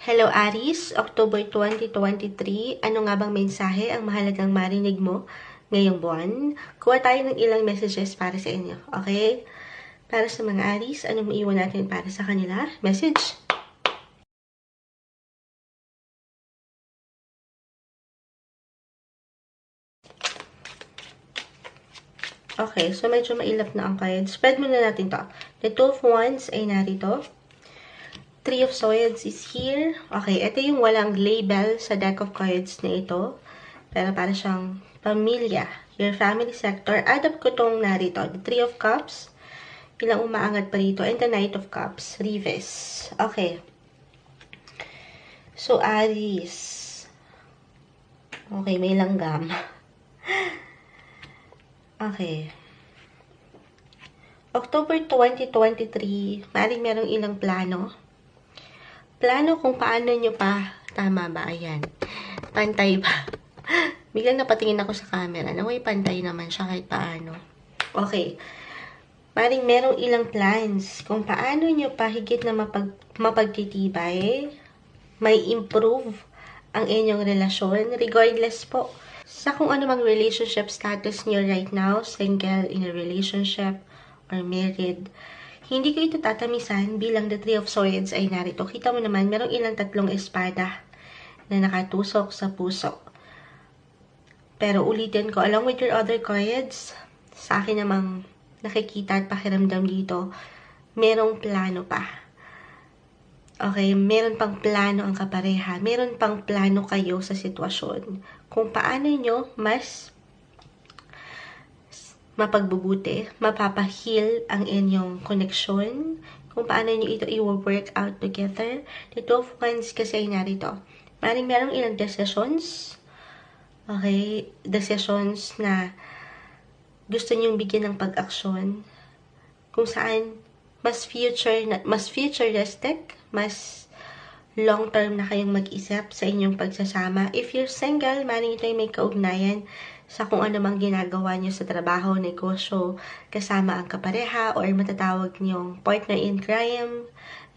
Hello Aries, October 2023. Ano nga bang mensahe ang mahalagang marinig mo ngayong buwan? Kuha tayo ng ilang messages para sa inyo, okay? Para sa mga Aries, anong maiwan natin para sa kanila? Message. Okay, so medyo mailap na ang cards. Spread muna natin to. The Two of Wands ay narito. Three of Swords is here. Okay, ito yung walang label sa deck of cards na ito. Pero para siyang pamilya, your family sector. Add up ko itong narito. The Three of Cups. Ilang umaangat pa rito. And the Knight of Cups. Reverse. Okay. So, Aries. Okay, may langgam. Okay. October 2023, maaaring merong ilang plano. Plano kung paano nyo pa, tama ba? Ayan. Pantay ba? Biglang napatingin ako sa camera. Naway pantay naman siya kahit paano. Okay. Maring merong ilang plans kung paano nyo pa higit na mapagtitibay, may improve ang inyong relasyon, regardless po sa kung ano mang relationship status nyo right now, single, in a relationship, or married. Hindi ko ito tatamisan bilang the Three of Swords ay narito. Kita mo naman, merong ilang tatlong espada na nakatusok sa puso. Pero ulitin ko, along with your other cards, sa akin namang nakikita at pakiramdam dito, merong plano pa. Okay, meron pang plano ang kapareha. Meron pang plano kayo sa sitwasyon. Kung paano nyo mas mapagbubuti, mapapahil ang inyong connection, kung paano nyo ito i-work out together. The Two of Wands kasi ay narito. Maring merong ilang decisions. Okay, decisions na gusto nyong bigyan ng pag-aksyon. Kung saan mas futuristic, mas long-term na kayong mag-isip sa inyong pagsasama. If you're single, maring ito ay may kaugnayan sa kung ano mang ginagawa nyo sa trabaho, negosyo, kasama ang kapareha, or matatawag nyong partner in crime,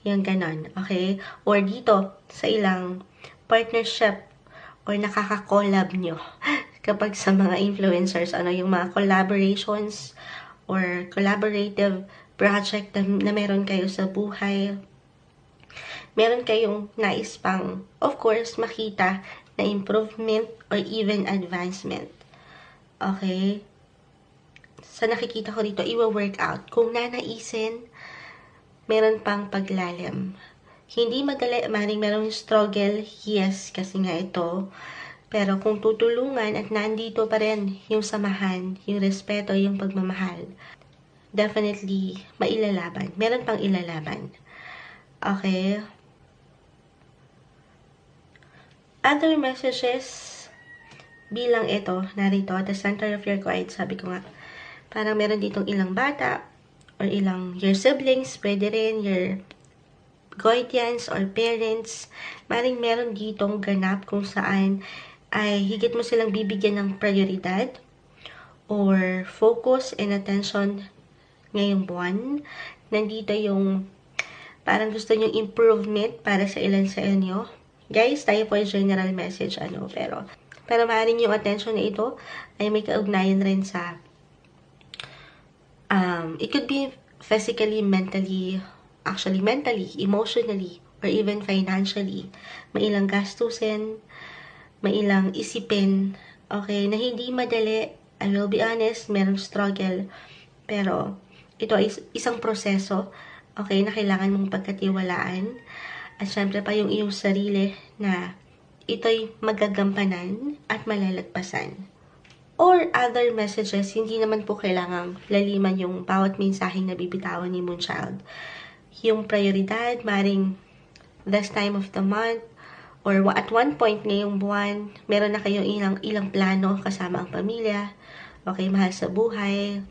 yung ganon, okay? Or dito, sa ilang partnership, or nakaka-collab nyo, kapag sa mga influencers, ano yung mga collaborations, or collaborative project na meron kayo sa buhay, meron kayong nais pang, of course, makita na improvement or even advancement. Okay? Sa nakikita ko dito, i-work out. Kung nanaisin, meron pang paglalim. Hindi madali, maring merong struggle, yes, kasi nga ito. Pero kung tutulungan at nandito pa rin yung samahan, yung respeto, yung pagmamahal, definitely, mailalaban. Meron pang ilalaban. Okay? Other messages, bilang ito, narito, at the center of your card, sabi ko nga, parang meron ditong ilang bata, or ilang, your siblings, pwede rin, your guardians, or parents, maring meron ditong ganap kung saan, ay higit mo silang bibigyan ng prioridad, or focus and attention ngayong buwan. Nandito yung, parang gusto nyong improvement para sa ilan sa inyo. Guys, tayo po ay general message, pero maaaring yung attention na ito ay may kaugnayan rin sa it could be physically, mentally, emotionally, or even financially. May ilang gastusin, may ilang isipin, okay, na hindi madali. I will be honest, merong struggle, pero ito ay isang proseso, okay, na kailangan mong pagkatiwalaan. At syempre pa yung iyong sarili na ito'y magagampanan at malalagpasan. Or other messages, hindi naman po kailangang laliman yung bawat mensaheng na bibitawan ni Moonchild. Yung prioridad, maring this time of the month, or at one point ngayong buwan, meron na kayong ilang plano kasama ang pamilya, okay, mahal sa buhay,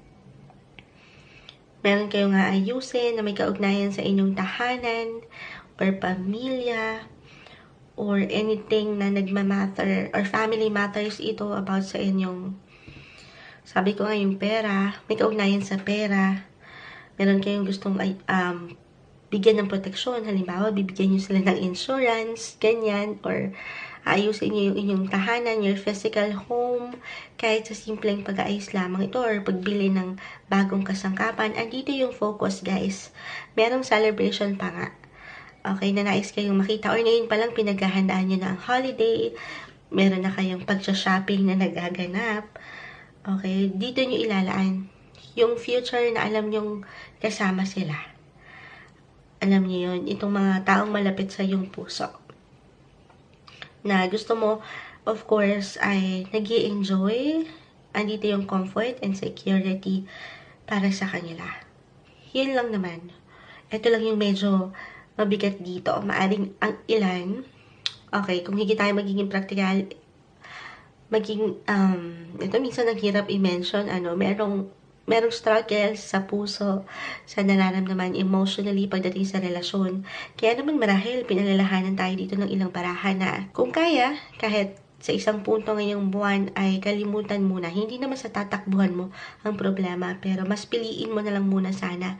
meron kayong aayusin na may kaugnayan sa inyong tahanan, or pamilya, or anything na nagmamatter, or family matters ito about sa inyong, sabi ko nga yung pera, may kaugnayan sa pera, meron kayong gustong bigyan ng proteksyon. Halimbawa, bibigyan nyo sila ng insurance, ganyan, or ayusin nyo yung inyong tahanan, your physical home, kahit sa simpleng pag-aayos lamang ito, or pagbili ng bagong kasangkapan. Andito yung focus, guys. Merong celebration pa nga. Okay, na nais kayong makita, or ngayon pa lang pinaghahandaan nyo na ang holiday, meron na kayong pag-shopping na nagaganap. Okay, dito nyo ilalaan yung future na alam nyong kasama sila. Alam niyo yun, itong mga taong malapit sa iyong puso. Na gusto mo, of course, ay nag-i-enjoy. Andito yung comfort and security para sa kanila. Yun lang naman. Ito lang yung medyo mabigat dito. Maaring ang ilan, okay, kung hindi tayo magiging practical, ito minsan ang hirap i-mention, merong struggles sa puso, sa nararamdaman emotionally pagdating sa relasyon. Kaya naman marahil pinalalahanan tayo dito ng ilang parahan na kung kaya, kahit sa isang punto ngayong buwan ay kalimutan muna. Hindi naman sa tatakbuhan mo ang problema, pero mas piliin mo na lang muna sana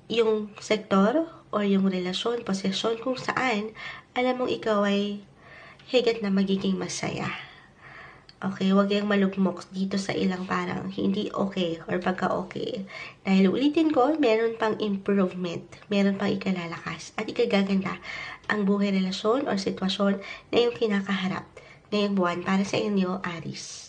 yung sektor o yung relasyon, posesyon kung saan alam mong ikaw ay higit na magiging masaya. Okay, huwag kayong malugmok dito sa ilang parang hindi okay or pagka-okay. Dahil ulitin ko, meron pang improvement, meron pang ikalalakas at ikagaganda ang buhay relasyon o sitwasyon na yung kinakaharap ngayong buwan para sa inyo, Aries.